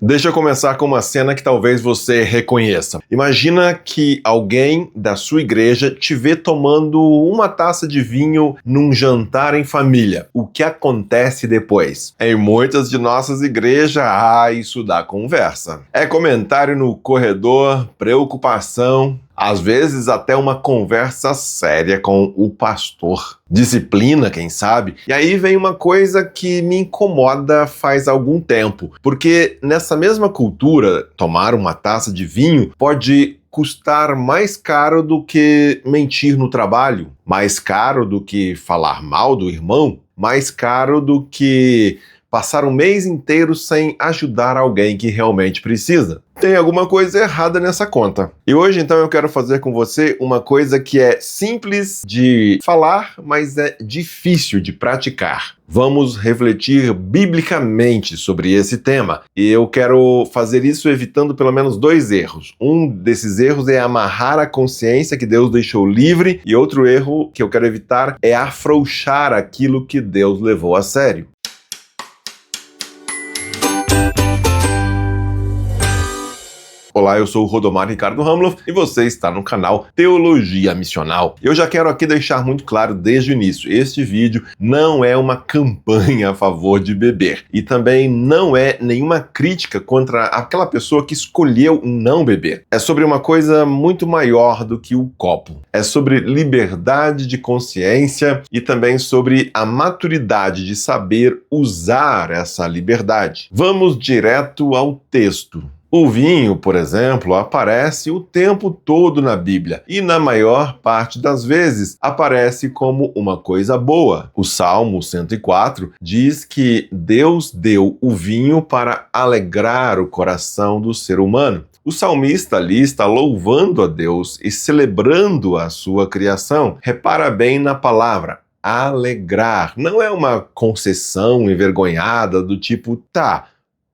Deixa eu começar com uma cena que talvez você reconheça. Imagina que alguém da sua igreja te vê tomando uma taça de vinho num jantar em família. O que acontece depois? Em muitas de nossas igrejas, isso dá conversa. É comentário no corredor, preocupação, às vezes até uma conversa séria com o pastor. Disciplina, quem sabe? E aí vem uma coisa que me incomoda faz algum tempo, porque nessa mesma cultura, tomar uma taça de vinho pode custar mais caro do que mentir no trabalho, mais caro do que falar mal do irmão, mais caro do que passar um mês inteiro sem ajudar alguém que realmente precisa. Tem alguma coisa errada nessa conta. E hoje, então, eu quero fazer com você uma coisa que é simples de falar, mas é difícil de praticar. Vamos refletir biblicamente sobre esse tema. E eu quero fazer isso evitando pelo menos 2 erros. Um desses erros é amarrar a consciência que Deus deixou livre, e outro erro que eu quero evitar é afrouxar aquilo que Deus levou a sério. Olá, eu sou o Rodomar Ricardo Hamloff e você está no canal Teologia Missional. Eu já quero aqui deixar muito claro desde o início, este vídeo não é uma campanha a favor de beber e também não é nenhuma crítica contra aquela pessoa que escolheu não beber. É sobre uma coisa muito maior do que o copo. É sobre liberdade de consciência e também sobre a maturidade de saber usar essa liberdade. Vamos direto ao texto. O vinho, por exemplo, aparece o tempo todo na Bíblia e, na maior parte das vezes, aparece como uma coisa boa. O Salmo 104 diz que Deus deu o vinho para alegrar o coração do ser humano. O salmista ali está louvando a Deus e celebrando a sua criação. Repara bem na palavra. Alegrar. Não é uma concessão envergonhada do tipo,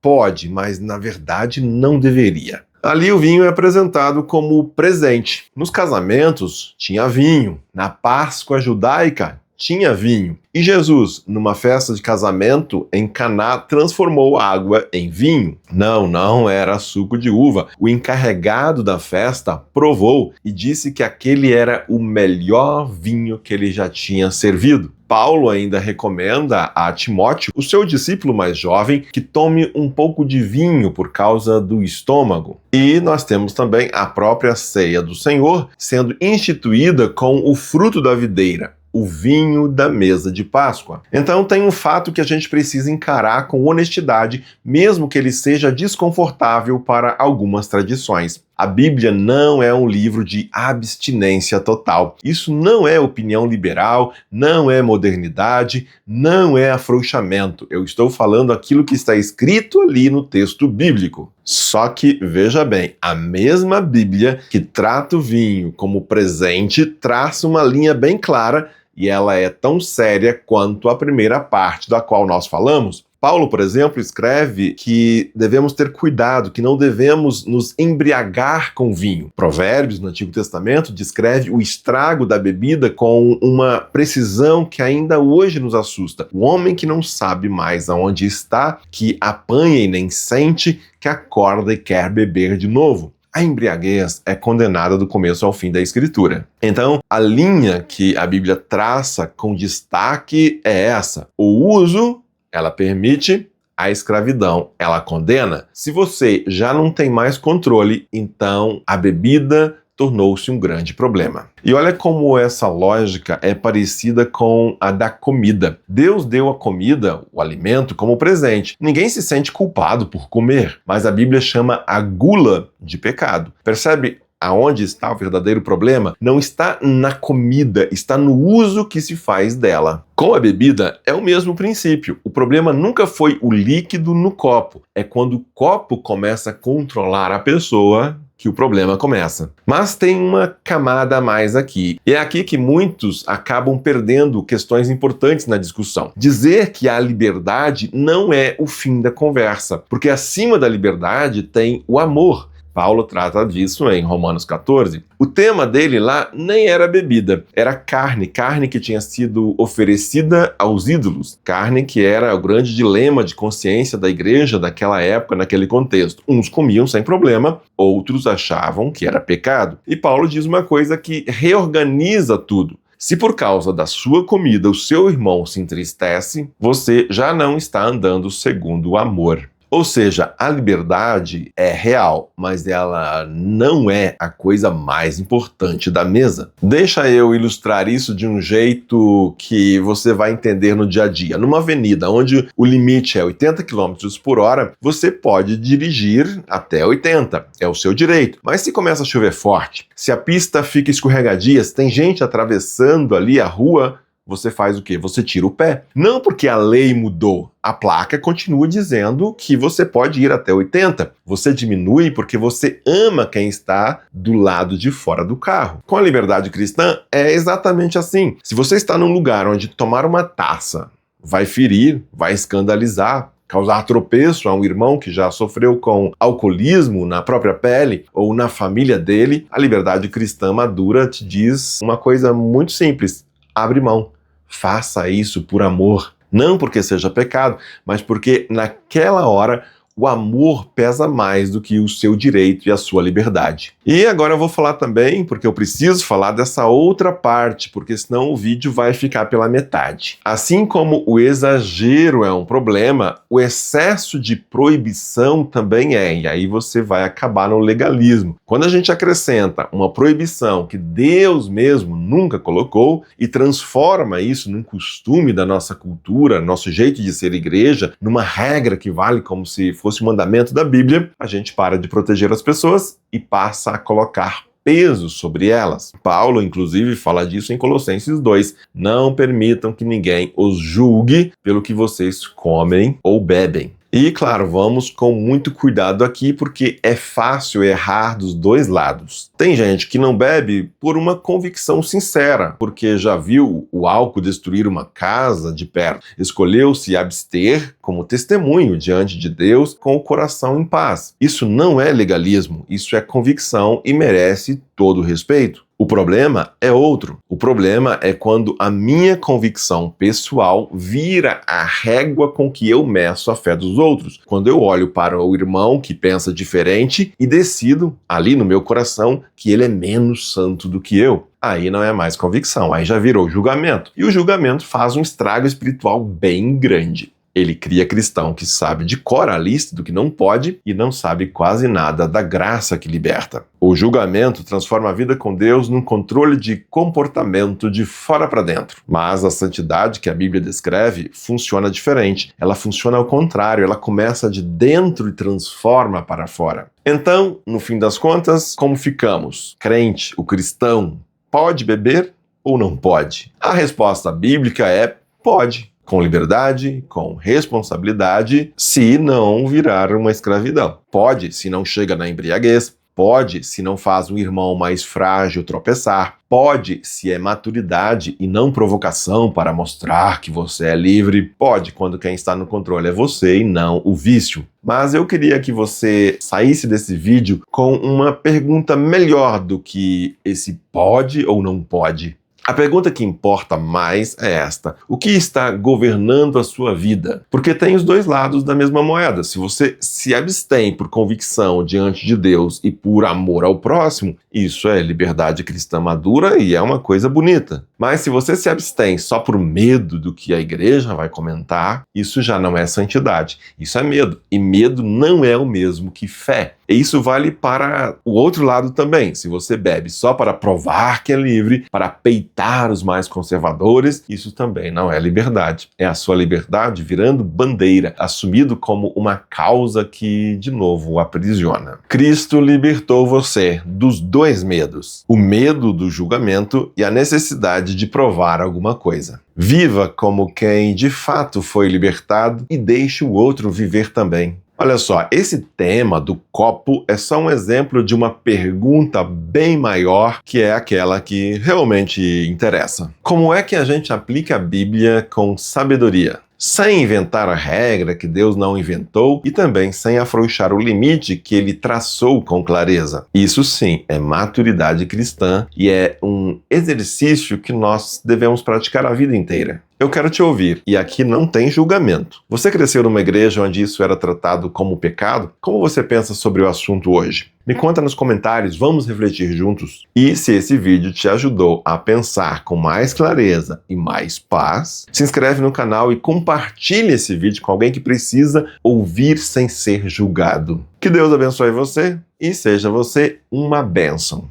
pode, mas na verdade não deveria. Ali o vinho é apresentado como presente. Nos casamentos tinha vinho, na Páscoa judaica tinha vinho. E Jesus, numa festa de casamento em Caná, transformou água em vinho. Não era suco de uva. O encarregado da festa provou e disse que aquele era o melhor vinho que ele já tinha servido. Paulo ainda recomenda a Timóteo, o seu discípulo mais jovem, que tome um pouco de vinho por causa do estômago. E nós temos também a própria ceia do Senhor sendo instituída com o fruto da videira, o vinho da mesa de Páscoa. Então tem um fato que a gente precisa encarar com honestidade, mesmo que ele seja desconfortável para algumas tradições. A Bíblia não é um livro de abstinência total. Isso não é opinião liberal, não é modernidade, não é afrouxamento. Eu estou falando aquilo que está escrito ali no texto bíblico. Só que, veja bem, a mesma Bíblia que trata o vinho como presente traça uma linha bem clara e ela é tão séria quanto a primeira parte da qual nós falamos. Paulo, por exemplo, escreve que devemos ter cuidado, que não devemos nos embriagar com vinho. Provérbios, no Antigo Testamento, descreve o estrago da bebida com uma precisão que ainda hoje nos assusta. O homem que não sabe mais aonde está, que apanha e nem sente, que acorda e quer beber de novo. A embriaguez é condenada do começo ao fim da Escritura. Então, a linha que a Bíblia traça com destaque é essa. O uso, ela permite, a escravidão, ela condena. Se você já não tem mais controle, então a bebida tornou-se um grande problema. E olha como essa lógica é parecida com a da comida. Deus deu a comida, o alimento, como presente. Ninguém se sente culpado por comer, mas a Bíblia chama a gula de pecado. Percebe? Aonde está o verdadeiro problema? Não está na comida, está no uso que se faz dela. Com a bebida é o mesmo princípio. O problema nunca foi o líquido no copo. É quando o copo começa a controlar a pessoa que o problema começa. Mas tem uma camada a mais aqui. E é aqui que muitos acabam perdendo questões importantes na discussão. Dizer que a liberdade não é o fim da conversa, porque acima da liberdade tem o amor. Paulo trata disso em Romanos 14. O tema dele lá nem era bebida, era carne que tinha sido oferecida aos ídolos, carne que era o grande dilema de consciência da igreja daquela época, naquele contexto. Uns comiam sem problema, outros achavam que era pecado. E Paulo diz uma coisa que reorganiza tudo. Se por causa da sua comida o seu irmão se entristece, você já não está andando segundo o amor. Ou seja, a liberdade é real, mas ela não é a coisa mais importante da mesa. Deixa eu ilustrar isso de um jeito que você vai entender no dia a dia. Numa avenida onde o limite é 80 km por hora, você pode dirigir até 80, é o seu direito. Mas se começa a chover forte, se a pista fica escorregadia, se tem gente atravessando ali a rua, você faz o quê? Você tira o pé. Não porque a lei mudou. A placa continua dizendo que você pode ir até 80. Você diminui porque você ama quem está do lado de fora do carro. Com a liberdade cristã, é exatamente assim. Se você está num lugar onde tomar uma taça vai ferir, vai escandalizar, causar tropeço a um irmão que já sofreu com alcoolismo na própria pele ou na família dele, a liberdade cristã madura te diz uma coisa muito simples. Abre mão. Faça isso por amor. Não porque seja pecado, mas porque naquela hora o amor pesa mais do que o seu direito e a sua liberdade. E agora eu vou falar também, porque eu preciso falar dessa outra parte, porque senão o vídeo vai ficar pela metade. Assim como o exagero é um problema, o excesso de proibição também é, e aí você vai acabar no legalismo. Quando a gente acrescenta uma proibição que Deus mesmo nunca colocou e transforma isso num costume da nossa cultura, nosso jeito de ser igreja, numa regra que vale como se fosse o mandamento da Bíblia, a gente para de proteger as pessoas e passa a colocar peso sobre elas. Paulo, inclusive, fala disso em Colossenses 2. Não permitam que ninguém os julgue pelo que vocês comem ou bebem. E, claro, vamos com muito cuidado aqui, porque é fácil errar dos dois lados. Tem gente que não bebe por uma convicção sincera, porque já viu o álcool destruir uma casa de perto. Escolheu se abster como testemunho diante de Deus com o coração em paz. Isso não é legalismo, isso é convicção e merece todo o respeito. O problema é outro. O problema é quando a minha convicção pessoal vira a régua com que eu meço a fé dos outros. Quando eu olho para o irmão que pensa diferente e decido, ali no meu coração, que ele é menos santo do que eu. Aí não é mais convicção, aí já virou julgamento. E o julgamento faz um estrago espiritual bem grande. Ele cria cristão que sabe de cor a lista do que não pode e não sabe quase nada da graça que liberta. O julgamento transforma a vida com Deus num controle de comportamento de fora para dentro. Mas a santidade que a Bíblia descreve funciona diferente. Ela funciona ao contrário, ela começa de dentro e transforma para fora. Então, no fim das contas, como ficamos? Crente, o cristão, pode beber ou não pode? A resposta bíblica é pode. Com liberdade, com responsabilidade, se não virar uma escravidão. Pode, se não chega na embriaguez. Pode, se não faz um irmão mais frágil tropeçar. Pode, se é maturidade e não provocação para mostrar que você é livre. Pode, quando quem está no controle é você e não o vício. Mas eu queria que você saísse desse vídeo com uma pergunta melhor do que esse pode ou não pode. A pergunta que importa mais é esta: o que está governando a sua vida? Porque tem os dois lados da mesma moeda. Se você se abstém por convicção diante de Deus e por amor ao próximo, isso é liberdade cristã madura e é uma coisa bonita. Mas se você se abstém só por medo do que a igreja vai comentar, isso já não é santidade. Isso é medo. E medo não é o mesmo que fé. E isso vale para o outro lado também. Se você bebe só para provar que é livre, para peitar os mais conservadores, isso também não é liberdade. É a sua liberdade virando bandeira, assumido como uma causa que, de novo, o aprisiona. Cristo libertou você dos dois medos: o medo do julgamento e a necessidade de provar alguma coisa. Viva como quem de fato foi libertado e deixe o outro viver também. Olha só, esse tema do copo é só um exemplo de uma pergunta bem maior, que é aquela que realmente interessa. Como é que a gente aplica a Bíblia com sabedoria? sem inventar a regra que Deus não inventou e também sem afrouxar o limite que ele traçou com clareza. Isso sim é maturidade cristã e é um exercício que nós devemos praticar a vida inteira. Eu quero te ouvir, e aqui não tem julgamento. Você cresceu numa igreja onde isso era tratado como pecado? Como você pensa sobre o assunto hoje? Me conta nos comentários, vamos refletir juntos. E se esse vídeo te ajudou a pensar com mais clareza e mais paz, se inscreve no canal e compartilhe esse vídeo com alguém que precisa ouvir sem ser julgado. Que Deus abençoe você e seja você uma bênção.